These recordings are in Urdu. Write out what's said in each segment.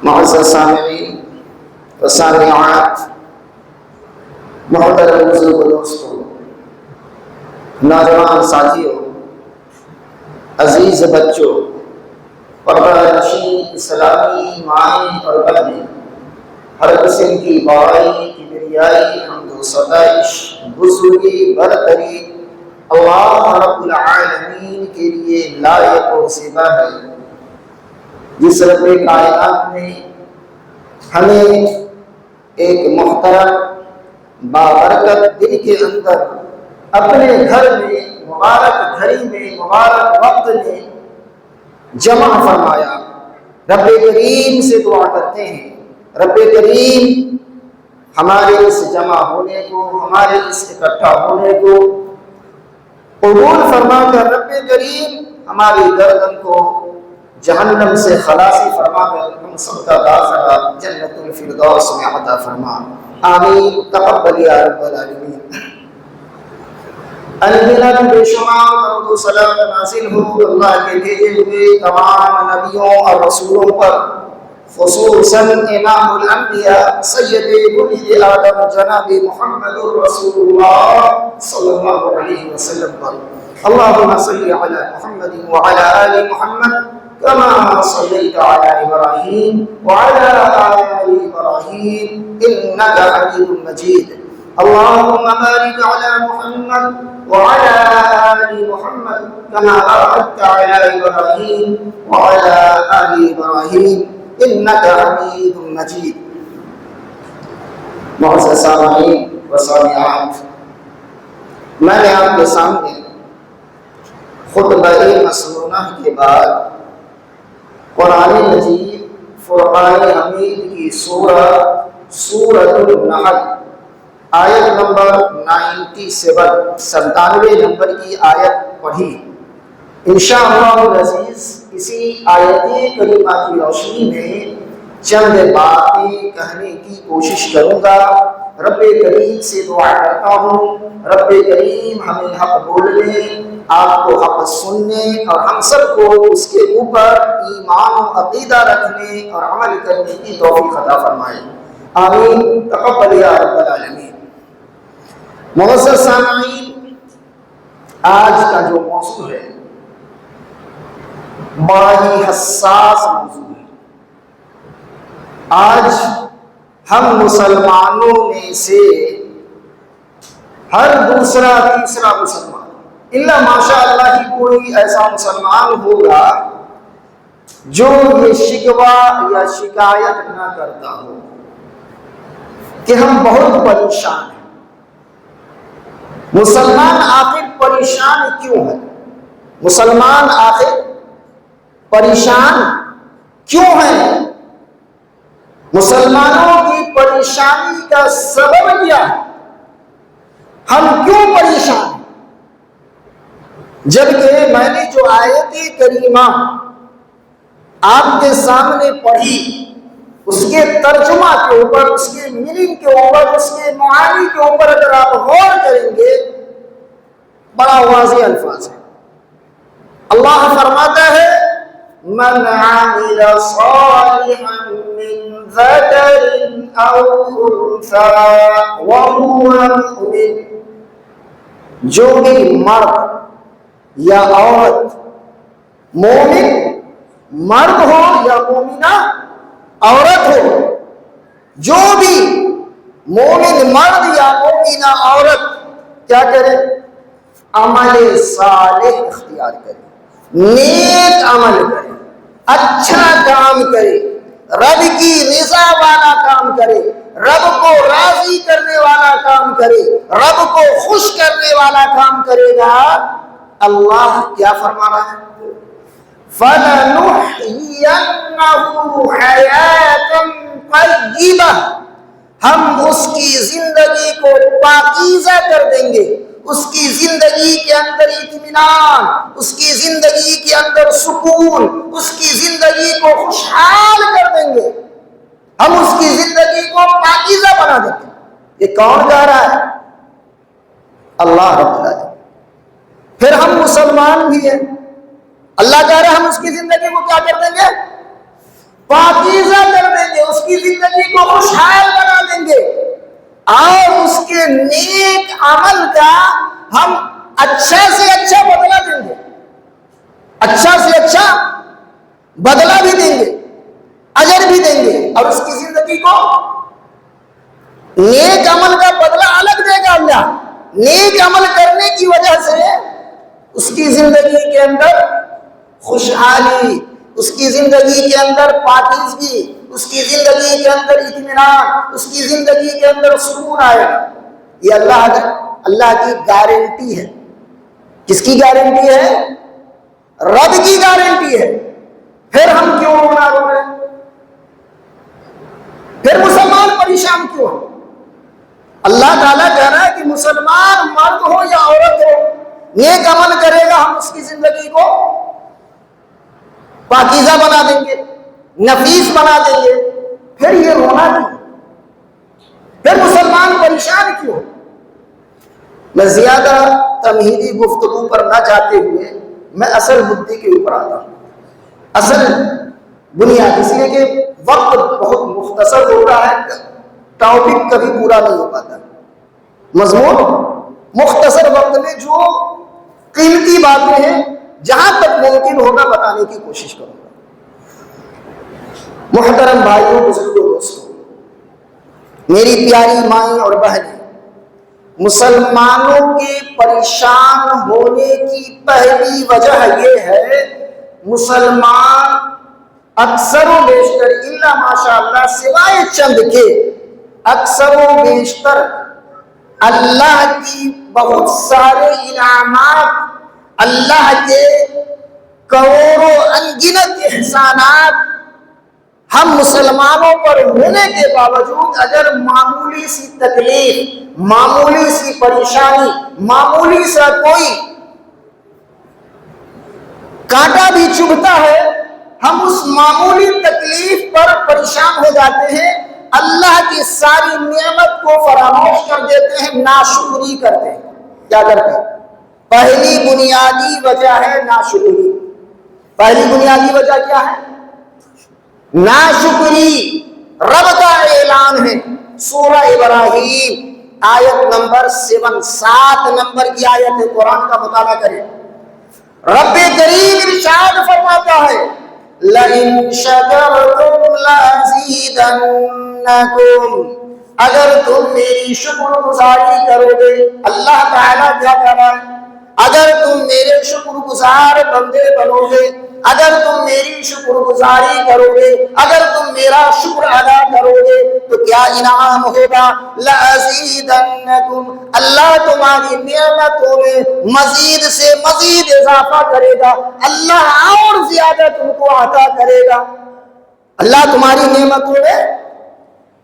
معزز سامعین و سامعات، محترم بزرگ دوستوں، نوجوان ساتھیوں، عزیز بچوں، پردہ نشین اسلامی مائیں اور بہنیں، ہر قسم کی بڑائی، کبریائی، حمد و ستائش، بزرگی، برتری اللہ رب العالمین کے لیے لائق و زیبا ہے، جس رب کائنات نے ہمیں ایک محترم بابرکت دن کے اندر اپنے گھر میں، مبارک گھڑی میں، مبارک وقت میں جمع فرمایا۔ رب کریم سے دعا کرتے ہیں، رب کریم ہمارے اس جمع ہونے کو، ہمارے اس اکٹھا ہونے کو قبول فرما کر رب کریم ہماری گردن کو جہنم سے خلاصی فرما کر ہم سب کا داخلہ جنت الفردوس میں عطا فرما، آمین۔ تقبل یا رب العالمین۔ الحمدللہ بے شمار درود و سلام نازل ہو اللہ کے بھیجے ہوئے تمام نبیوں اور رسولوں پر، خصوصاً امام الانبیاء سید ولد آدم جناب محمد رسول اللہ صلی اللہ علیہ وسلم پر۔ اللہم صلی علی محمد وعلی آل محمد كما صليت على إبراهيم وعلى آل إبراهيم إنك حميد مجيد۔ اللهم بارك على محمد وعلى آل محمد كما باركت على إبراهيم وعلى آل إبراهيم إنك حميد مجيد۔ معزز سامعین و سامعات، میں نے آپ کے سامنے خطبہ مسنونہ کے بعد قرآن مجید فرقان حمید کی سورۃ النحل آیت نمبر 97 نمبر کی آیت پڑھی۔ انشاءاللہ العزیز اسی آیت کریمہ کی روشنی میں چند باتیں کہنے کی کوشش کروں گا۔ رب کریم سے دعا کرتا ہوں، رب کریم ہمیں حق بولنے، آپ کو حق سننے اور ہم سب کو اس کے اوپر ایمان و عقیدہ رکھنے اور عمل کرنے کی توفیق عطا فرمائے، آمین۔ تقبل یا رب العالمین۔ معزز سامعین، آج کا جو موضوع ہے بڑا ہی حساس موضوع ہے۔ آج ہم مسلمانوں میں سے ہر دوسرا تیسرا مسلمان، الا ماشاء اللہ ہی کوئی ایسا مسلمان ہوگا جو یہ شکوہ یا شکایت نہ کرتا ہو کہ ہم بہت پریشان ہیں۔ مسلمان آخر پریشان کیوں ہے؟ مسلمان آخر پریشان کیوں ہے؟ مسلمانوں کی پریشانی کا سبب کیا ہے؟ ہم کیوں پریشان ہیں؟ جبکہ میں نے جو آیت کریمہ آپ کے سامنے پڑھی، اس کے ترجمہ کے اوپر، اس کے میننگ کے اوپر، اس کے معانی کے اوپر اگر آپ غور کریں گے، بڑا واضح الفاظ ہے۔ اللہ فرماتا ہے من عمل صالحا من ذکر او انثی وهو مؤمن، جو بھی مرد یا عورت، مومن مرد ہو یا مومنہ عورت ہو، جو بھی مومن مرد یا مومنہ عورت کیا کرے؟ عمل صالح اختیار کرے، نیک عمل کرے، اچھا کام کرے، رب کی رضا والا کام کرے، رب کو راضی کرنے والا کام کرے، رب کو خوش کرنے والا کام کرے گا۔ اللہ کیا فرما رہا ہے؟ فَلَنُحْيِيَنَّهُ حَيَاةً طَيِّبَةً، ہم اس کی زندگی کو پاکیزہ کر دیں گے، اس کی زندگی کے اندر اطمینان، اس کی زندگی کے اندر سکون، اس کی زندگی کو خوشحال کر دیں گے، ہم اس کی زندگی کو پاکیزہ بنا دیں گے۔ یہ کون کہہ رہا ہے؟ اللہ رب العالمین۔ پھر ہم مسلمان بھی ہیں، اللہ کہہ رہا ہے ہم اس کی زندگی کو کیا کر دیں گے؟ پاکیزہ کر کی زندگی کو خوشحال بنا دیں گے اور اس کے نیک عمل کا ہم اچھا سے اچھا بدلہ دیں گے، اچھا سے اچھا بدلہ بھی دیں گے، اجر بھی دیں گے، اور اس کی زندگی کو نیک عمل کا بدلہ الگ دے گا اللہ۔ نیک عمل کرنے کی وجہ سے اس کی زندگی کے اندر خوشحالی، اس کی زندگی کے اندر پاکیزگی، اس کی زندگی کے اندر اطمینان، اس کی زندگی کے اندر سکون آئے گا۔ یہ اللہ کی گارنٹی ہے۔ کس کی گارنٹی ہے؟ رب کی گارنٹی ہے۔ پھر ہم کیوں رونا رو رہے ہیں؟ پھر مسلمان پریشان کیوں ہیں؟ اللہ تعالیٰ کہہ رہا ہے کہ مسلمان مرد ہو یا عورت ہو، نیک عمل کرے گا ہم اس کی زندگی کو پاکیزہ بنا دیں گے، نفیس بنا دیں گے۔ پھر یہ رونا کیوں؟ پھر مسلمان پریشان کیوں؟ میں زیادہ تمہیدی گفتگو پر نہ جاتے ہوئے میں اصل مدعے کے اوپر آتا ہوں، اصل بنیاد، اس لیے کہ وقت بہت مختصر ہوتا ہے، ٹاپک کبھی پورا نہیں ہو پاتا۔ مضمون مختصر وقت میں جو قیمتی باتیں ہیں جہاں تک ممکن ہوگا بتانے کی کوشش کروں گا۔ محترم بھائیوں، بزرگوں، دوستوں، میری پیاری مائیں اور بہنیں، مسلمانوں کے پریشان ہونے کی پہلی وجہ یہ ہے مسلمان اکثر و بیشتر الا ماشاء اللہ سوائے چند کے اکثر و بیشتر اللہ کی بہت سارے انعامات، اللہ کے کروڑوں انگنت احسانات ہم مسلمانوں پر ہونے کے باوجود اگر معمولی سی تکلیف، معمولی سی پریشانی، معمولی سا کوئی کانٹا بھی چبھتا ہے، ہم اس معمولی تکلیف پر پریشان ہو جاتے ہیں، اللہ کی ساری نعمت کو فراموش کر دیتے ہیں، ناشکری کرتے ہیں۔ کیا کرتے ہیں؟ پہلی بنیادی وجہ ہے ناشکری۔ پہلی بنیادی وجہ کیا ہے؟ ناشکری۔ رب کا اعلان ہے، سورہ ابراہیم آیت نمبر 7 نمبر کی آیت ہے، قرآن کا مطالعہ کریں۔ رب کریم ارشاد فرماتا ہے لَإِن شَكَرْتُمْ لَأَزِيدَنَّكُمْ، اگر تم میری شکر گزاری کرو گے۔ اللہ تعالیٰ کیا کہہ رہا ہے؟ اگر تم میرے شکر گزار بندے بنو گے، اگر تم میری شکر گزاری کرو گے، اگر تم میرا شکر ادا کرو گے تو کیا انعام ہوگا؟ لَأَزِيدَنَّكُمْ، اللہ تمہاری نعمتوں میں مزید سے مزید اضافہ کرے گا، اللہ اور زیادہ تم کو عطا کرے گا۔ اللہ تمہاری نعمتوں میں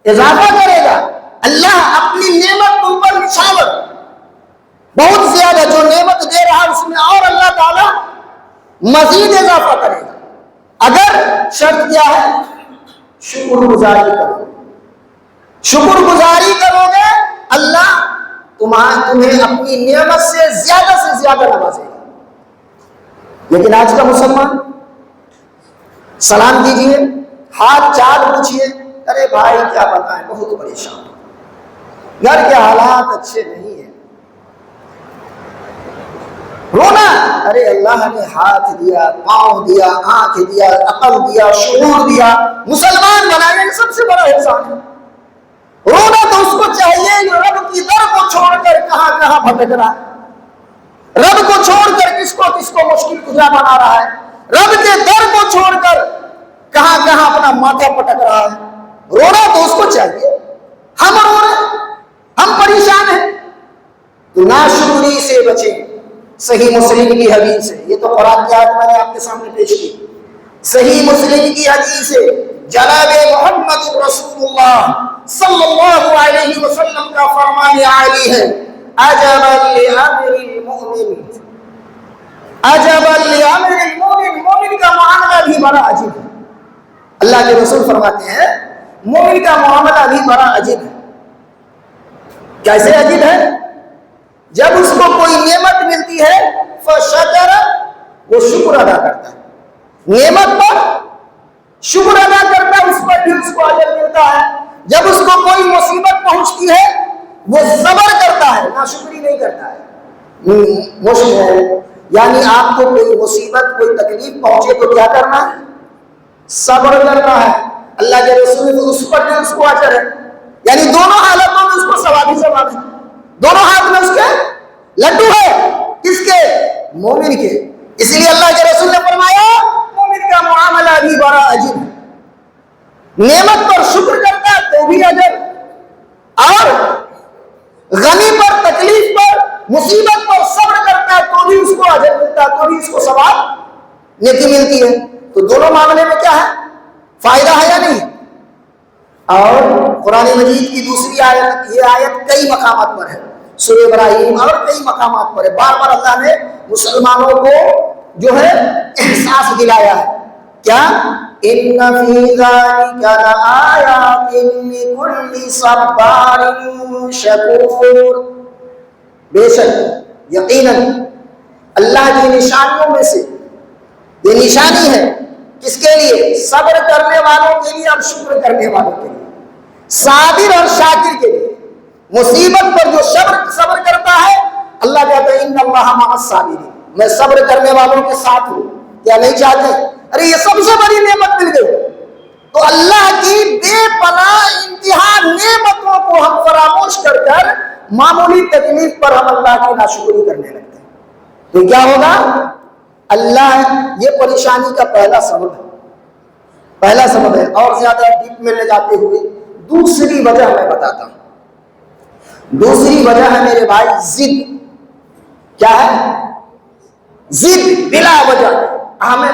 اضافہ کرے گا، اللہ اپنی نعمت تم پر نچھاور بہت زیادہ، جو نعمت دے رہا ہے اس میں اور اللہ تعالیٰ مزید اضافہ کرے گا، اگر شرط کیا ہے؟ شکر گزاری کرو۔ شکر گزاری کرو گے اللہ تمہیں اپنی نعمت سے زیادہ نوازے گا۔ لیکن آج کا مسلمان سلام دیجئے، ہاتھ چال پوچھئے، ارے بھائی کیا بتائیں، بہت پریشان، گھر کے حالات اچھے نہیں ہیں، رونا، ارے اللہ نے ہاتھ دیا، پاؤں دیا، آنکھ دیا، عقل دیا، شعور دیا، مسلمان بنایا، یہ سب سے بڑا احسان ہے۔ رونا تو اس کو چاہیے جو رب کی در کو چھوڑ کر کہاں کہاں بھٹک رہا ہے، رب کو چھوڑ کر کس کو مشکل کجا بنا رہا ہے، رب کے در کو چھوڑ کر کہاں کہاں اپنا ماتھا پٹک رہا ہے، رونا تو اس کو چاہیے۔ ہم رو رہے ہیں، ہم پریشان ہیں، تو ناشکری سے بچیں۔ صحیح مسلم کی حدیث ہے، یہ تو قرآن کی آیت میں نے آپ کے سامنے پیش کی، صحیح مسلم کی حدیث ہے، جناب محمد رسول اللہ صلی اللہ علیہ وسلم کا فرمان عالی ہے، عجبا لامر المؤمن، عجبا لامر المؤمن، مومن کا معاملہ بھی بڑا عجیب ہے۔ اللہ کے رسول فرماتے ہیں مومن کا معاملہ بھی بڑا عجیب ہے۔ کیسے عجیب ہے؟ جب اس کو کوئی نعمت ملتی ہے فشکر، وہ شکر ادا کرتا ہے، نعمت پر شکر ادا کرتا ہے، اس پر بھی اس کو اجر ملتا ناشکری نہیں کرتا ہے. مشکل یعنی آپ کو کوئی مصیبت کوئی تکلیف پہنچے تو کیا کرنا ہے؟ صبر کرنا ہے. اللہ کے رسول اس پر بھی اس کو اجر ہے. یعنی دونوں حالتوں میں اس کو ثواب ہی ثواب ہے. دونوں ہاتھ میں اس کے لڈو ہے. کس کے؟ مومن کے. اس لیے اللہ کے رسول نے فرمایا مومن کا معاملہ بھی بڑا عجیب ہے. نعمت پر شکر کرتا ہے تو بھی اجر، اور غنی پر تکلیف پر مصیبت پر صبر کرتا ہے تو بھی اس کو اجر ملتا ہے، تو بھی اس کو ثواب نیکی ملتی ہے. تو دونوں معاملے میں کیا ہے؟ فائدہ ہے یا نہیں؟ اور قرآن مجید کی دوسری آیت، یہ آیت کئی مقامات پر ہے، سورہ ابراہیم اور کئی مقامات پر ہے. بار بار اللہ نے مسلمانوں کو جو ہے احساس دلایا ہے. کیا؟ ان فی ذلک لآیات لکل صبار شکور. بے شک یقیناً اللہ کی نشانیوں میں سے یہ نشانی ہے کس کے لیے؟ صبر کرنے والوں کے لیے اور شکر کرنے والوں کے لیے، صابر اور شاکر کے لیے. مصیبت پر جو صبر کرتا ہے اللہ کہتا ہے ان اللہ مع الصابرین، میں صبر کرنے والوں کے ساتھ ہوں. کیا نہیں چاہتے؟ ارے یہ سب سے بڑی نعمت مل گئی. تو اللہ کی بے پناہ انتہا نعمتوں کو ہم فراموش کر کر معمولی تکلیف پر ہم اللہ کی ناشکری کرنے لگتے ہیں تو کیا ہوگا؟ اللہ یہ پریشانی کا پہلا سبب ہے، پہلا سبب ہے. اور زیادہ ڈیپ میں لے جاتے ہوئے دوسری وجہ میں بتاتا ہوں. دوسری وجہ ہے میرے بھائی ضد. کیا ہے؟ ضد بلا وجہ. ہم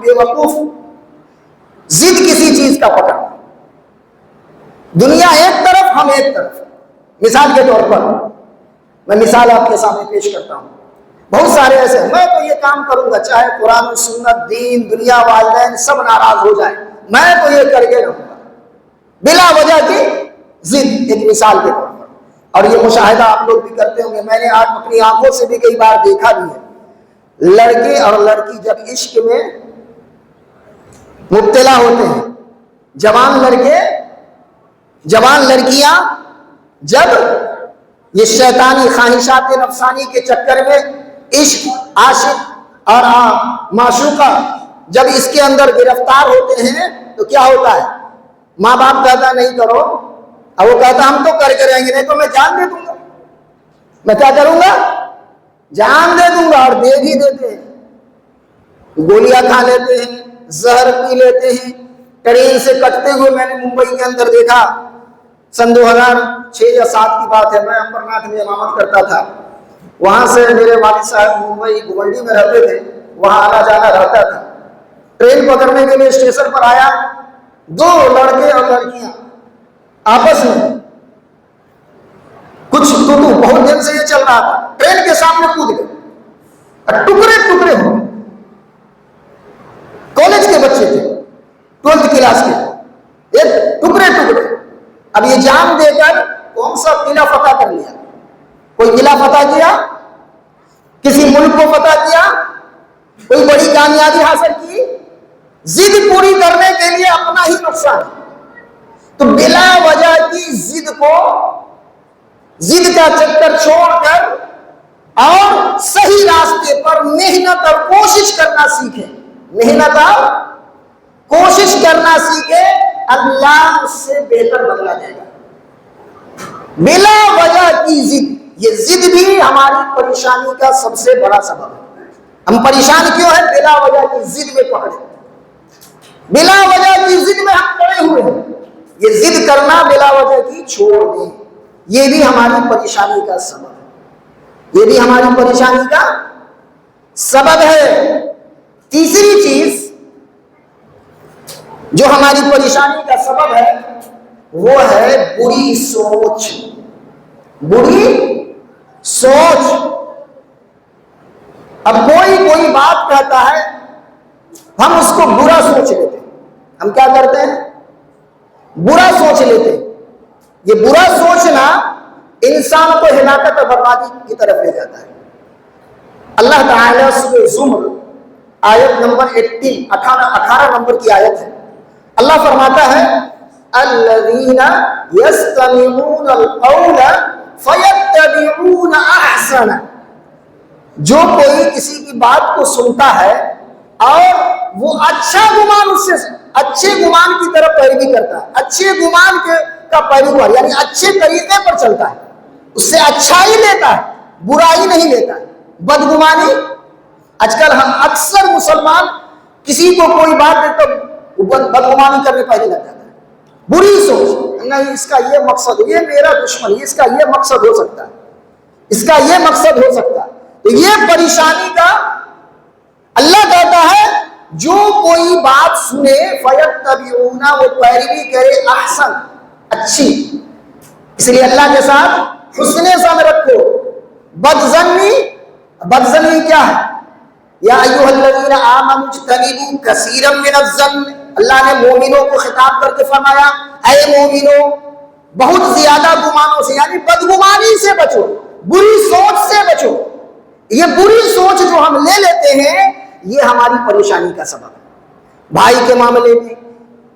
بے وقوف ضد کسی چیز کا پکڑنا. دنیا ایک طرف ہم ایک طرف. مثال کے طور پر میں مثال آپ کے سامنے پیش کرتا ہوں. بہت سارے ایسے میں تو یہ کام کروں گا چاہے قرآن سنت دین دنیا والدین سب ناراض ہو جائیں، میں تو یہ کر کے رہوں گا. بلا وجہ کی ضد ایک مثال کے طور پر. اور یہ مشاہدہ آپ لوگ بھی کرتے ہوں گے، میں نے آج اپنی آنکھوں سے بھی کئی بار دیکھا بھی ہے. لڑکے اور لڑکی جب عشق میں مبتلا ہوتے ہیں، جوان لڑکے جوان لڑکیاں جب یہ شیطانی خواہشات نفسانی کے چکر میں عشق عاشق اور معشوقہ جب اس کے اندر گرفتار ہوتے ہیں تو کیا ہوتا ہے؟ ماں باپ کہتا نہیں کرو، اور وہ کہتا ہم تو کر کے رہیں گے، نہیں تو میں جان دے دوں گا. میں کیا کروں گا؟ جان دے دوں گا. اور دے بھی دیتے ہیں، گولیاں کھا لیتے ہیں، زہر پی لیتے ہیں. ٹرین سے کٹتے ہوئے میں نے ممبئی کے اندر دیکھا، سن 2006 یا 2007 کی بات ہے. میں امبرناتھ میں امامت کرتا تھا. وہاں سے میرے والد صاحب ممبئی گونڈی میں رہتے تھے، وہاں آنا جانا رہتا تھا. ٹرین پکڑنے کے لیے اسٹیشن پر آیا، دو لڑکے اور لڑکیاں آپس میں کچھ بہت دن سے یہ چل رہا تھا. ٹرین کے سامنے کود گئے، ٹکڑے ٹکڑے ہو گئے. کالج کے بچے تھے، 12th کلاس کے، ایک ٹکڑے ٹکڑے. اب یہ جان دے کر کون سا قلعہ فتح کر لیا؟ کوئی قلعہ فتح کیا؟ کسی ملک کو فتح کیا؟ کوئی بڑی کامیابی حاصل کی؟ ضد پوری کرنے کے لیے اپنا ہی نقصان. تو بلا وجہ کی ضد کو، ضد کا چکر چھوڑ کر اور صحیح راستے پر محنت اور کوشش کرنا سیکھیں. محنت اور کوشش کرنا سیکھے، اللہ اس سے بہتر بدلا دے گا. بلا وجہ کی ضد، یہ ضد بھی ہماری پریشانی کا سب سے بڑا سبب ہے. ہم پریشان کیوں ہیں؟ بلا وجہ کی ضد میں پکڑے، بلا وجہ کی ضد میں ہم پڑے ہوئے ہیں. یہ ضد کرنا بلا وجہ کی چھوڑ دیں، یہ بھی ہماری پریشانی کا سبب ہے. یہ بھی ہماری پریشانی کا سبب ہے. تیسری چیز جو ہماری پریشانی کا سبب ہے وہ ہے بری سوچ. بری سوچ. اب کوئی بات کہتا ہے، ہم اس کو برا سوچ لیتے ہیں. ہم کیا کرتے ہیں؟ برا سوچ لیتے ہیں. یہ برا سوچنا انسان کو ہلاکت اور بربادی کی طرف لے جاتا ہے. اللہ تعالیٰ سورہ زمر آیت نمبر 18 نمبر کی آیت ہے. اللہ فرماتا ہے الذین یستمعون القول فیتبعون فَيَتَّبِعُونَ أَحْسَنَ، جو کوئی کسی کی بات کو سنتا ہے اور وہ اچھا گمان، اس سے اچھے گمان کی طرف پیروی کرتا ہے، اچھے گمان کا پیروکار یعنی اچھے طریقے پر چلتا ہے، اس سے اچھائی لیتا ہے، برائی نہیں لیتا ہے۔ بدگمانی، آج کل ہم اکثر مسلمان کسی کو کوئی بات دے تو بدگمانی کرنے پہلے لگ جاتا ہے، بری سوچ، نہیں اس کا یہ مقصد، یہ میرا دشمن، اس کا یہ مقصد ہو سکتا ہے، اس کا یہ مقصد ہو سکتا ہے۔ تو یہ پریشانی کا اللہ کہتا ہے جو کوئی بات سنے فَيَتَّبِعُونَ، وہ پیروی کرے احسن، اچھی، اس لیے اللہ کے ساتھ حسن ظن رکھو۔ بدظنی کیا ہے؟ یا ایھا الذین آمنوا اجتنبوا کثیرا من الظن، اللہ نے مومنوں کو خطاب کر کے فرمایا اے مومنوں بہت زیادہ گمانوں سے، یعنی بدگمانی سے بچو، بری سوچ سے بچو۔ یہ بری سوچ جو ہم لے لیتے ہیں یہ ہماری پریشانی کا سبب ہے، بھائی کے معاملے میں،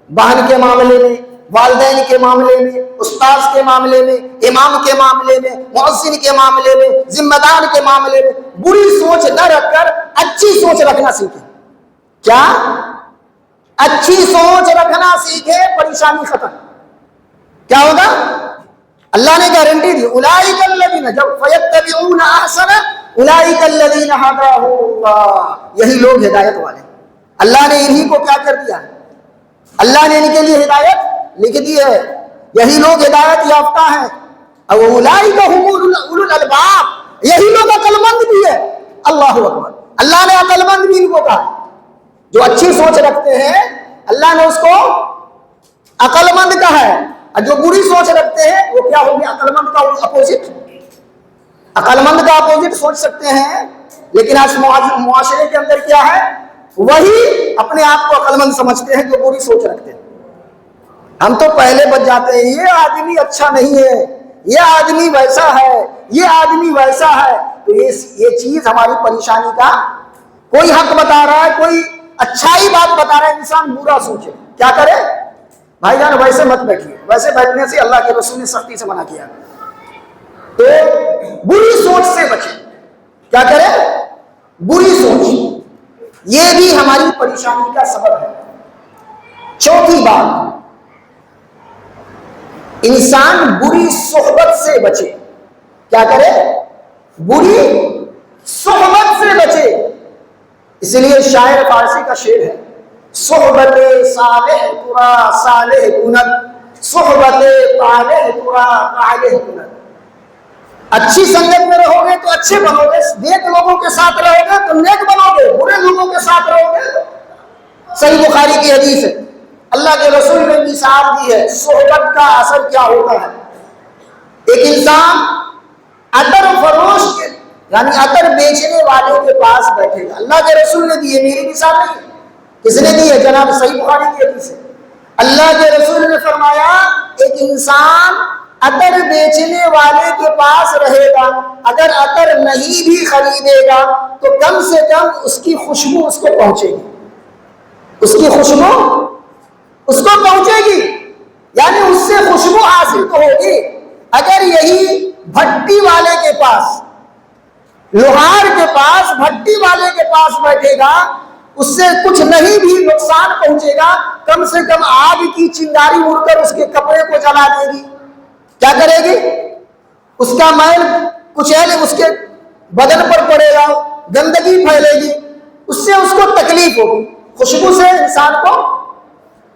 بہن کے معاملے میں، والدین کے معاملے میں، استاذ کے معاملے میں، امام کے معاملے میں، مؤذن کے معاملے میں، ذمہ دار کے معاملے میں بری سوچ نہ رکھ کر اچھی سوچ رکھنا سیکھیں۔ کیا؟ اچھی سوچ رکھنا سیکھے، پریشانی ختم۔ کیا ہوگا؟ اللہ نے گارنٹی دی، اولئک الذین، جب فیتبعون احسن اولئک الذین ھداھم اللہ، یہی لوگ ہدایت والے۔ اللہ نے انہی کو کیا کر دیا؟ اللہ نے ان کے لیے ہدایت لکھ دی ہے، یہی لوگ ہدایت یافتہ ہیں۔ اور اولئک ھم اولو الالباب، یہی لوگ عقل مند بھی ہے۔ اللہ اکبر، اللہ نے عقل مند بھی ان کو کہا، جو اچھی سوچ رکھتے ہیں اللہ نے اس کو عقل مند کہا ہے، اور جو بری سوچ رکھتے ہیں وہ کیا ہوگی؟ عقل مند کا اپوزٹ۔ عقل مند کا اپوزٹ سوچ سکتے ہیں، لیکن آج معاشرے کے اندر کیا ہے؟ وہی اپنے آپ کو عقل مند سمجھتے ہیں جو بری سوچ رکھتے ہیں۔ ہم تو پہلے بچ جاتے ہیں، یہ آدمی اچھا نہیں ہے، یہ آدمی ویسا ہے، یہ آدمی ویسا ہے۔ تو یہ چیز ہماری پریشانی کا، کوئی حق بتا رہا ہے، کوئی اچھائی بات بتا رہا ہے، انسان برا سوچے، کیا کرے؟ بھائی جان ویسے مت بیٹھیے، ویسے بیٹھنے سے اللہ کے رسول نے سختی سے منع کیا۔ تو بری سوچ سے بچے، کیا کرے؟ بری سوچ، یہ بھی ہماری پریشانی کا سبب ہے۔ چوتھی بات، انسان بری صحبت سے بچے، کیا کرے؟ بری صحبت سے بچے۔ اس لیے شاعر فارسی کا شعر ہے، صحبت صالح ترا صالح کند، صحبت طالح ترا طالح کند۔ اچھی سنگت میں رہو گے تو اچھے بنو گے، نیک لوگوں کے ساتھ رہو گے تو نیک بنو گے، برے لوگوں کے ساتھ رہو گے۔ صحیح بخاری کی حدیث ہے، اللہ کے رسول نے مثال دی ہے صحبت کا اثر کیا ہوتا ہے۔ ایک انسان عطر فروش کے یعنی عطر بیچنے والے کے پاس بیٹھے گا، اللہ کے رسول نے دی ہے، میری مثال نہیں، کس نے دی ہے؟ جناب صحیح بخاری کی حدیث ہے۔ اللہ کے رسول نے فرمایا ایک انسان عطر بیچنے والے کے پاس رہے گا، اگر عطر نہیں بھی خریدے گا تو کم سے کم اس کی خوشبو اس کو پہنچے گی، اس کی خوشبو اس کو پہنچے گی، یعنی اس سے خوشبو حاصل تو ہوگی۔ اگر یہی بھٹی والے کے پاس، لوہار کے پاس، بھٹی والے کے پاس بیٹھے گا، اس سے کچھ نہیں بھی نقصان پہنچے گا، کم سے کم آگ کی چنگاری اڑ کر اس کے کپڑے کو جلا دے گی، کیا کرے گی؟ اس کا میل کچیل اس کے بدن پر پڑے گا، گندگی پھیلے گی، اس سے اس کو تکلیف ہوگی۔ خوشبو سے انسان کو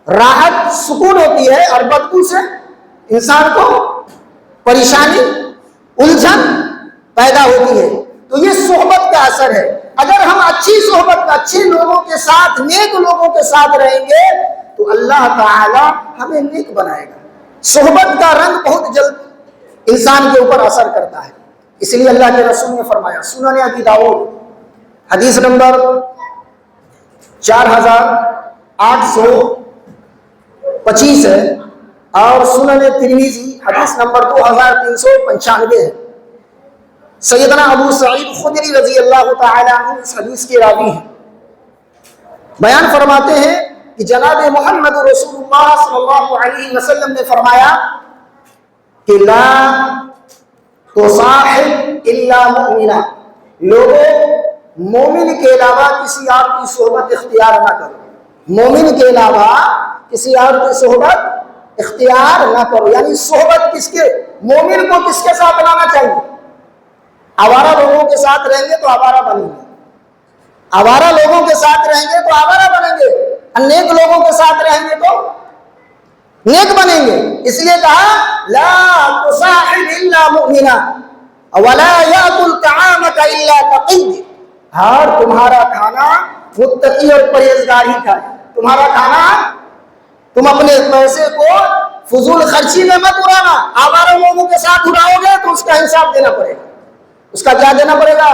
راحت سکون ہوتی ہے، اور بدبو سے انسان کو پریشانی الجھن پیدا ہوتی ہے۔ تو یہ صحبت کا اثر ہے۔ اگر ہم اچھی صحبت میں اچھے لوگوں کے ساتھ، نیک لوگوں کے ساتھ رہیں گے تو اللہ تعالی ہمیں نیک بنائے گا۔ صحبت کا رنگ بہت جلد انسان کے اوپر اثر کرتا ہے، اس لیے اللہ کے رسول نے فرمایا، سنن ابی داؤد حدیث نمبر 4825 ہے، اور سنن ترمذی حدیث نمبر 2395 ہے۔ سیدنا ابو سعید خدری رضی اللہ تعالی عنہ اس حدیث کے راوی ہیں، بیان فرماتے ہیں کہ جناب محمد رسول اللہ صلی اللہ علیہ وسلم نے فرمایا کہ لا تو صاحب الا مؤمنا، لوگوں مومن کے علاوہ کسی اور کی صحبت اختیار نہ کرو، مومن کے علاوہ کسی اور کی صحبت اختیار نہ کرو۔ یعنی صحبت کس کے، مومن کو کس کے ساتھ لانا چاہیے؟ آوارہ لوگوں کے ساتھ رہیں گے تو آوارہ بنیں گے، آوارہ لوگوں کے ساتھ رہیں گے تو آوارہ بنیں گے، نیک لوگوں کے ساتھ رہیں گے تو نیک بنیں گے۔ اس لیے کہا لا تصاحب الا مؤمنا ولا یاکل طعامک الا تقی، ہر تمہارا کھانا متقی اور پرہیزگار ہی کھائے، تمہارا کھانا تم اپنے پیسے کو فضول خرچی میں مت اڑانا، آوارہ لوگوں کے ساتھ اڑاؤ گے تو اس کا حساب دینا پڑے گا۔ اس کا کیا دینا پڑے گا؟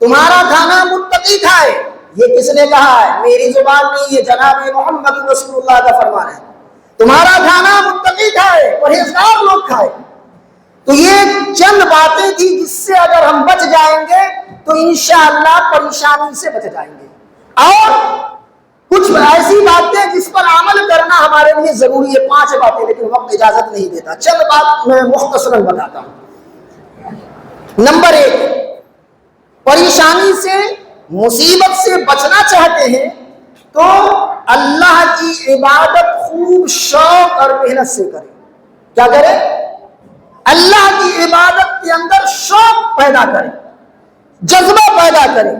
تمہارا کھانا متقی کھائے۔ یہ کس نے کہا ہے؟ میری زبان نہیں، یہ جناب محمد رسول اللہ کا فرمان ہے، تمہارا کھانا متقی کھائے، پرہیزگار لوگ کھائے۔ تو یہ چند باتیں تھی جس سے اگر ہم بچ جائیں گے تو انشاءاللہ پریشانی سے بچ جائیں گے، اور کچھ ایسی باتیں جس پر عمل کرنا ہمارے لیے ضروری ہے، 5 باتیں، لیکن وقت اجازت نہیں دیتا، چند بات میں مختصراً بتاتا ہوں۔ نمبر 1، پریشانی سے، مصیبت سے بچنا چاہتے ہیں تو اللہ کی عبادت خوب شوق اور محنت سے کریں۔ کیا کریں؟ اللہ کی عبادت کے اندر شوق پیدا کریں، جذبہ پیدا کریں،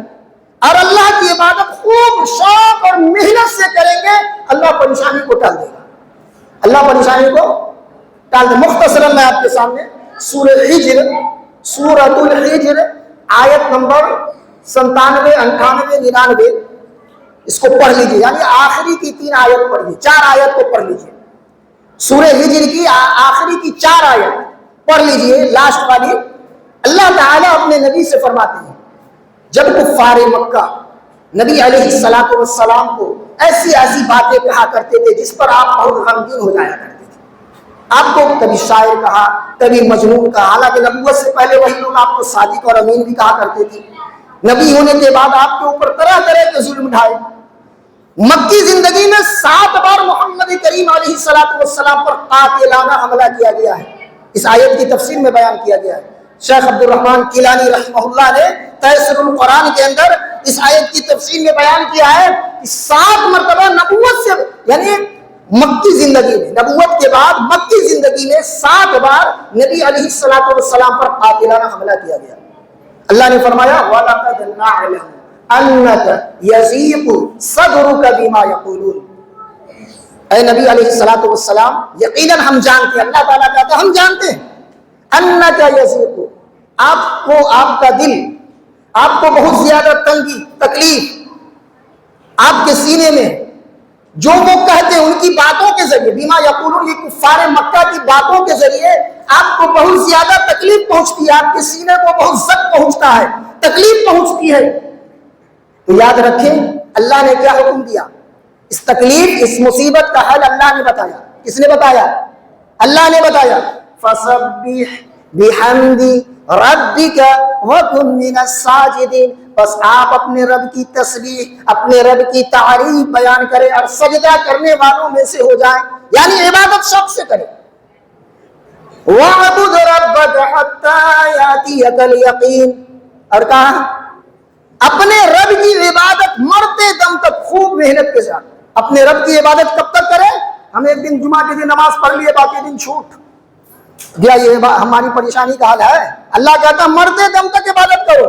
اور اللہ کی عبادت خوب شوق اور محنت سے کریں گے، اللہ پریشانی کو ٹال دے گا، اللہ پریشانی کو ٹال دے۔ مختصراً میں آپ کے سامنے سورۃ الحجر، سورۃ الحجر آیت نمبر 97، 98، 99 اس کو پڑھ لیجیے، یعنی آخری کی 3 آیت پڑھیے، 4 آیت کو پڑھ لیجیے، سورہ ہجر کی آخری کی 4 آیت پڑھ لیجیے، لاسٹ والی۔ اللہ تعالیٰ اپنے نبی سے فرماتے ہیں، جب کفار مکہ نبی علیہ الصلوۃ والسلام کو ایسی ایسی باتیں کہا کرتے تھے جس پر آپ بہت غمگین ہو جایا کرتے تھے، آپ کو کبھی شاعر کہا، کبھی مجنون کہا، حالانکہ نبوت سے پہلے وہی لوگ آپ کو صادق اور امین بھی کہا کرتے تھے، نبی ہونے کے بعد آپ کے اوپر طرح طرح کے ظلم ڈھائے۔ مکی زندگی میں 7 بار محمد کریم علیہ الصلوۃ والسلام پر قاتلانہ حملہ کیا گیا ہے، اس آیت کی تفسیر میں بیان کیا گیا ہے۔ شیخ عبد الرحمن کیلانی رحمہ اللہ نے تیسر القرآن کے اندر اس آیت کی تفسیر میں بیان کیا ہے کہ 7 مرتبہ نبوت سے، یعنی مکی زندگی میں، نبوت کے بعد مکی زندگی میں 7 بار نبی علیہ الصلوۃ والسلام پر قاتلانہ حملہ کیا گیا۔ اللہ نے فرمایا وَلَقَدْ نَعْلَمُ أَنَّكَ يَضِيقُ صَدْرُكَ بِمَا يَقُولُونَ، اے نبی علیہ الصلوۃ والسلام، یقیناً ہم جانتے ہیں، اللہ تعالیٰ کہتا ہے ہم جانتے ہیں، أَنَّكَ يَضِيقُ، آپ کو، آپ کا دل، آپ کو بہت زیادہ تنگی، تکلیف آپ کے سینے میں، جو وہ کہتے ہیں ان کی باتوں کے ذریعے، بیما یقولون، یہ کفار مکہ کی باتوں کے ذریعے آپ کو بہت زیادہ تکلیف پہنچتی ہے، آپ کے سینے کو بہت زخم پہنچتا ہے، تکلیف پہنچتی ہے۔ تو یاد رکھیں اللہ نے کیا حکم دیا، اس تکلیف، اس مصیبت کا حل اللہ نے بتایا۔ کس نے بتایا؟ اللہ نے بتایا۔ فَسَبِّحْ بِحَمْدِ رَبِّكَ وَكُن مِّنَ السَّاجِدِينَ، بس آپ اپنے رب کی تسبیح، اپنے رب کی تعریف بیان کریں اور سجدہ کرنے والوں میں سے ہو جائیں، یعنی عبادت شوق سے کریں۔ وَاعْبُدْ رَبَّكَ حَتَّىٰ يَأْتِيَكَ الْيَقِينُ، اور کہا اپنے رب کی عبادت مرتے دم تک خوب محنت کے ساتھ۔ اپنے رب کی عبادت کب تک کریں؟ ہم ایک دن جمعہ کے دن نماز پڑھ لیے، باقی دن چھوٹ گیا، یہ ہماری پریشانی کا حل ہے؟ اللہ کہتا مرتے دم تک عبادت کرو۔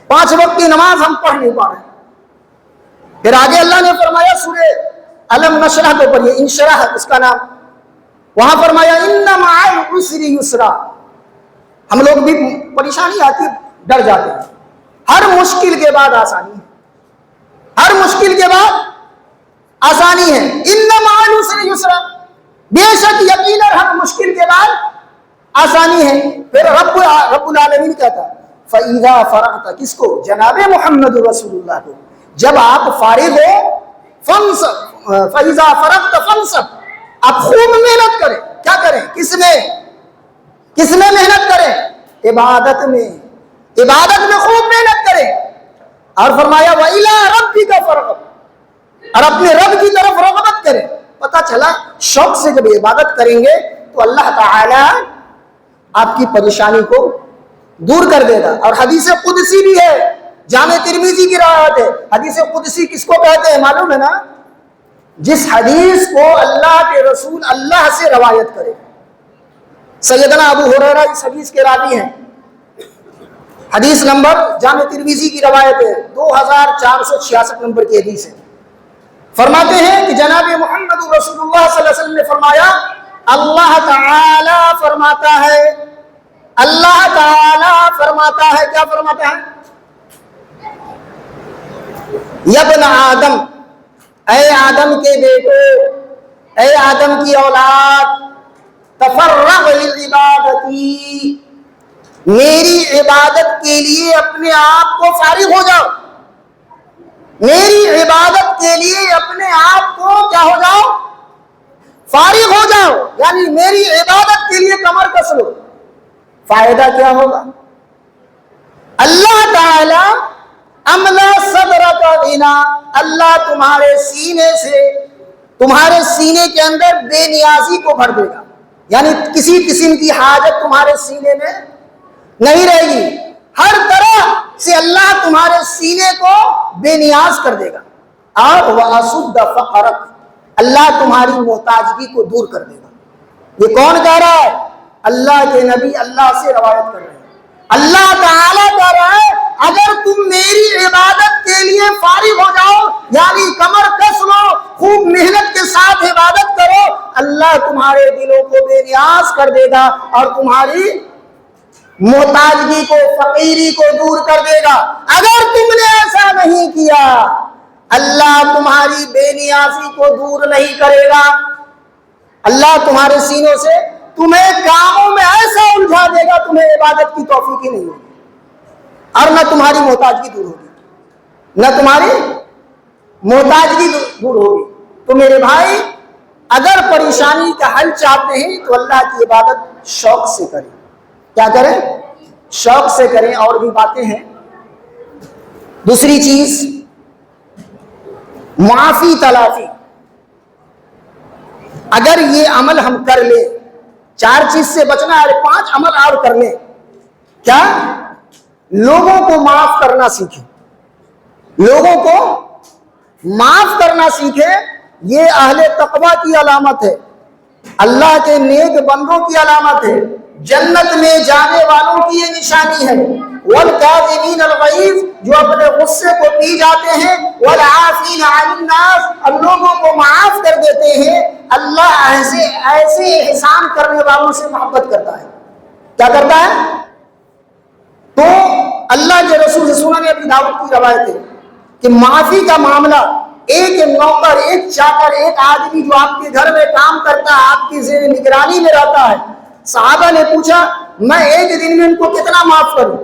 5 وقت کی نماز ہم پڑھ نہیں پا رہے۔ پھر آگے اللہ نے فرمایا سورہ الم نشرح کو پڑھیے، انشرح اس کا نام، وہاں فرمایا ان مع العسر یسرا۔ ہم لوگ بھی پریشانی آتی ڈر جاتے ہیں، ہر مشکل کے بعد آسانی ہے، ہر مشکل کے بعد آسانی ہے۔ ان مع العسر یسرا، بے شک یقینا ہر مشکل کے بعد آسانی ہے۔ پھر رب العالمین کہتا ہے فَإِذَا فَرَغْتَ، کس کو؟ جناب محمد رسول اللہ کو، جب آپ فارغ ہو، فَإِذَا فَرَغْتَ فَانْصَبْ، آپ خوب محنت کریں۔ کیا کریں؟ کس میں محنت کریں؟ عبادت میں، عبادت میں خوب محنت کریں۔ اور فرمایا وَإِلَىٰ رَبِّكَ فَارْغَب، اور اپنے رب کی طرف رغبت کریں۔ پتہ چلا شوق سے جب عبادت کریں گے تو اللہ تعالی آپ کی پریشانی کو دور کر دے گا. اور حدیث قدسی بھی ہے, جامع ترمذی کی روایت ہے. حدیث قدسی کس کو کہتے ہیں معلوم ہے نا؟ جس حدیث کو اللہ کے رسول اللہ سے روایت کرے. سیدنا ابو ہریرہ اس حدیث کے راوی ہیں. حدیث نمبر جامع ترمذی کی روایت ہے, 2466 نمبر کی حدیث ہے. فرماتے ہیں کہ جناب محمد رسول اللہ صلی اللہ علیہ وسلم نے فرمایا, اللہ تعالی فرماتا ہے, اللہ تعالی فرماتا ہے, کیا فرماتا ہے؟ یا ابن آدم, اے آدم کے بیٹو, اے آدم کی اولاد, تفرغ للعبادتی, میری عبادت کے لیے اپنے آپ کو فارغ ہو جاؤ. میری عبادت کے لیے اپنے آپ کو کیا ہو جاؤ؟ فارغ ہو جاؤ. یعنی میری عبادت کے لیے کمر کس لو. فائدہ کیا ہوگا؟ اللہ تعالی املا صدر کا غنا, اللہ تمہارے سینے سے, تمہارے سینے کے اندر بے نیازی کو بھر دے گا. یعنی کسی قسم کی حاجت تمہارے سینے میں نہیں رہے گی. ہر طرح سے اللہ تمہارے سینے کو بے نیاز کر دے گا. اور وَأَسُدَّ فَقْرَكَ, اللہ تمہاری محتاجگی کو دور کر دے گا. یہ کون کہہ رہا ہے؟ اللہ کے نبی اللہ سے روایت کر رہے ہیں. اللہ تعالیٰ کہہ رہا ہے اگر تم میری عبادت کے لیے فارغ ہو جاؤ, یعنی کمر کس لو, خوب محنت کے ساتھ عبادت کرو, اللہ تمہارے دلوں کو بے نیاز کر دے گا اور تمہاری محتاجگی کو, فقیری کو دور کر دے گا. اگر تم نے ایسا نہیں کیا, اللہ تمہاری بے نیازی کو دور نہیں کرے گا. اللہ تمہارے سینوں سے تمہیں کاموں میں ایسا الجھا دے گا, تمہیں عبادت کی توفیق ہی نہیں ہوگی, اور نہ تمہاری محتاجگی دور ہوگی, نہ تمہاری محتاجگی دور ہوگی. تو میرے بھائی, اگر پریشانی کا حل چاہتے ہیں تو اللہ کی عبادت شوق سے کریں. کیا کریں؟ شوق سے کریں. اور بھی باتیں ہیں. دوسری چیز معافی تلافی. اگر یہ عمل ہم کر لیں, 4 چیز سے بچنا ہے, 5 عمل اور کر لیں. کیا؟ لوگوں کو معاف کرنا سیکھیں. لوگوں کو معاف کرنا سیکھیں. یہ اہل تقوی کی علامت ہے, اللہ کے نیک بندوں کی علامت ہے, جنت میں جانے والوں کی یہ نشانی ہے. والکاظمین الغیظ, جو اپنے غصے کو پی جاتے ہیں. والعافین عن الناس, اور لوگوں کو معاف کر دیتے ہیں. اللہ ایسے احسان کرنے والوں سے محبت کرتا ہے. کیا کرتا ہے؟ تو اللہ کے رسول سے سنن ابی داؤد کی روایت ہے کہ معافی کا معاملہ, ایک نوکر, ایک چاکر, ایک آدمی جو آپ کے گھر میں کام کرتا ہے, آپ کی زیر نگرانی میں رہتا ہے. صحابہ نے پوچھا میں ایک دن میں ان کو کتنا معاف کروں؟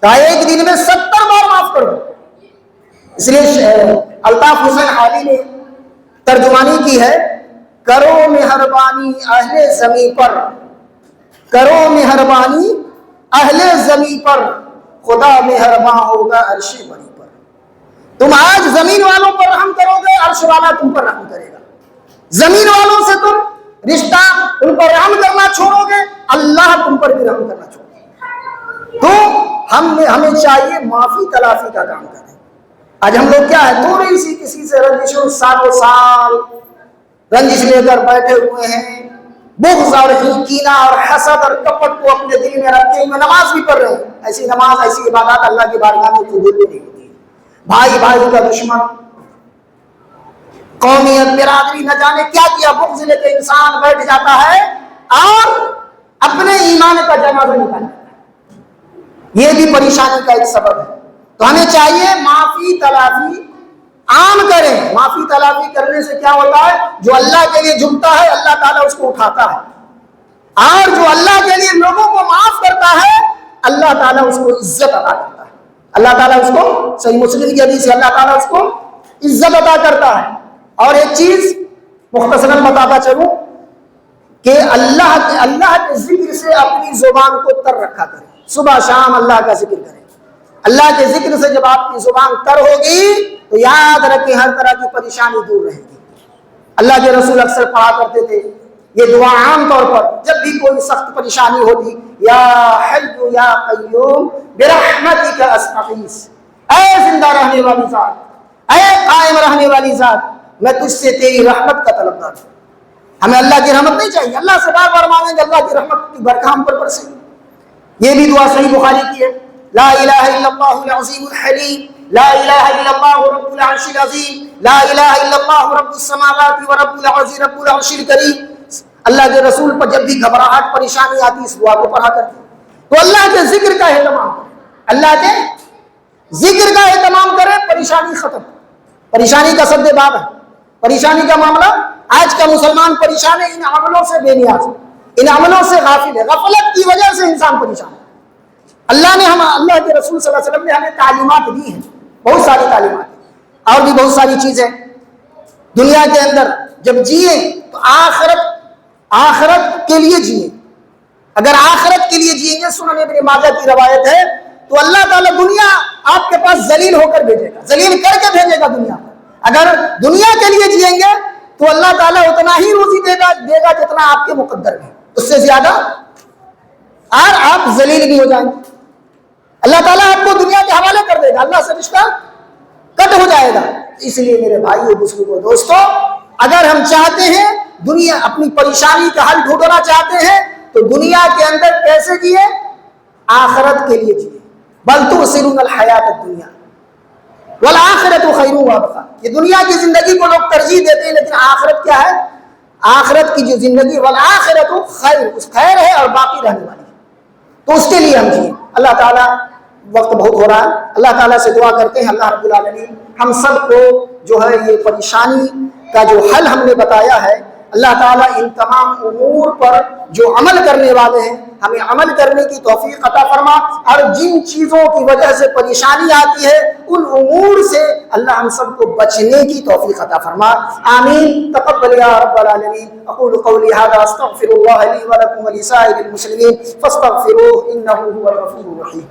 کہا ایک دن میں 70 بار معاف کروں. اس لیے الطاف حسین حالی نے ترجمانی کی ہے, کرو مہربانی اہل زمین پر, کرو مہربانی اہل زمین پر, خدا مہربان ہوگا عرش بری پر. تم آج زمین والوں پر رحم کرو گے, عرش والا تم پر رحم کرے گا. زمین والوں سے تم رشتہ, ان پر رحم کرنا چھوڑو گے, اللہ تم پر بھی رحم کرنا چھوڑو گے. تو ہمیں چاہیے معافی تلافی کا کام کریں. آج ہم لوگ کیا ہے, تھوڑی سی کسی سے رنجشوں, سالوں سال رنجش لے کر بیٹھے ہوئے ہیں, بغض اور کینہ اور حسد اور کپٹ کو اپنے دل میں رکھتے ہوئے نماز بھی پڑھ رہے ہیں. ایسی نماز, ایسی عبادات اللہ کی بارگاہ میں قبول نہیں ہوتی. بھائی بھائی کا دشمن, قومیت, برادری, نہ جانے کیا کیا بغض لے کے انسان بیٹھ جاتا ہے اور اپنے ایمان کا جنازہ نکالتا ہے. یہ بھی پریشانی کا ایک سبب ہے. تو ہمیں چاہیے معافی تلافی عام کریں. معافی تلافی کرنے سے کیا ہوتا ہے, جو اللہ کے لیے جھکتا ہے اللہ تعالیٰ اس کو اٹھاتا ہے, اور جو اللہ کے لیے لوگوں کو معاف کرتا ہے اللہ تعالیٰ اس کو عزت عطا کرتا ہے. اللہ تعالیٰ اس کو, صحیح مسلم کی حدیث ہے, اللہ تعالیٰ اس کو عزت عطا کرتا ہے. اور ایک چیز مختصراً بتاتا چلوں کہ اللہ کے ذکر سے اپنی زبان کو تر رکھا کریں. صبح شام اللہ کا ذکر کریں. اللہ کے ذکر سے جب آپ کی زبان تر ہوگی تو یاد رکھیں ہر طرح کی پریشانی دور رہے گی. اللہ کے رسول اکثر پڑھا کرتے تھے یہ دعا عام طور پر جب بھی کوئی سخت پریشانی ہوتی، یا حی یا قیوم برحمتک استغیث، اے زندہ رہنے والی ذات، اے قائم رہنے والی ذات، میں تجھ سے تیری رحمت کا طلبگار ہوں۔ ہمیں اللہ کی رحمت نہیں چاہیے، اللہ سے بار بار مانگیں گے اللہ کی رحمت کی برکت ہم پر برسے۔ یہ بھی دعا صحیح بخاری کی ہے، لا الہ الا اللہ العظیم الحلیم، لا الہ الا اللہ رب العرش العظیم، لا الہ الا اللہ رب السماوات ورب العرش رب العرش الکریم۔ اللہ کے رسول پر جب بھی گھبراہٹ پریشانی آتی اس دعا کو پڑھا کرتے، تو اللہ کے ذکر کا اہتمام کریں، اللہ کے ذکر کا اہتمام کریں، پریشانی ختم۔ پریشانی کا سد باب ہے، پریشانی کا معاملہ آج کا مسلمان پریشان ہے، ان عملوں سے بے نیاز ہے، ان عملوں سے غافل ہے، غفلت کی وجہ سے انسان پریشان ہے۔ اللہ کے رسول صلی اللہ علیہ وسلم نے ہمیں تعلیمات دی ہیں، بہت ساری تعلیمات، اور بھی بہت ساری چیزیں دنیا کے اندر جب جیئیں تو آخرت کے لیے جیئیں۔ اگر آخرت کے لیے جیئیں گے، سنن ابن ماجہ کی روایت ہے، تو اللہ تعالیٰ دنیا آپ کے پاس ذلیل ہو کر بھیجے گا، ذلیل کر کے بھیجے گا دنیا پر۔ اگر دنیا کے لیے جیئیں گے تو اللہ تعالیٰ اتنا ہی روزی دے گا جتنا آپ کے مقدر میں، اس سے زیادہ، اور آپ ذلیل بھی ہو جائیں گے۔ اللہ تعالیٰ آپ کو دنیا کے حوالے کر دے گا، اللہ سے رشتہ کٹ ہو جائے گا۔ اس لیے میرے بھائیو بزرگو دوستو، اگر ہم چاہتے ہیں دنیا اپنی پریشانی کا حل ڈھونڈنا چاہتے ہیں تو دنیا کے اندر کیسے جیے؟ آخرت کے لیے جیے۔ بل تؤثرون الحیات الدنیا والآخرۃ خیر وابقیٰ، یہ دنیا کی زندگی کو لوگ ترجیح دیتے ہیں، لیکن آخرت کیا ہے؟ آخرت کی جو زندگی والآخرۃ خیر، اس خیر ہے اور باقی رہنے والی ہے، تو اس کے لیے ہم جیے۔ اللہ تعالیٰ، وقت بہت ہو رہا ہے، اللہ تعالیٰ سے دعا کرتے ہیں اللہ رب العالمین ہم سب کو جو ہے یہ پریشانی کا جو حل ہم نے بتایا ہے، اللہ تعالیٰ ان تمام امور پر جو عمل کرنے والے ہیں ہمیں عمل کرنے کی توفیق عطا فرما، اور جن چیزوں کی وجہ سے پریشانی آتی ہے ان امور سے اللہ ہم سب کو بچنے کی توفیق عطا فرما، آمین۔ تقبل یا رب العالمین۔ اقول قولی ھذا استغفر اللہ لی ولکم ولسائر المسلمین فاستغفروہ انہ هو الغفور الرحیم۔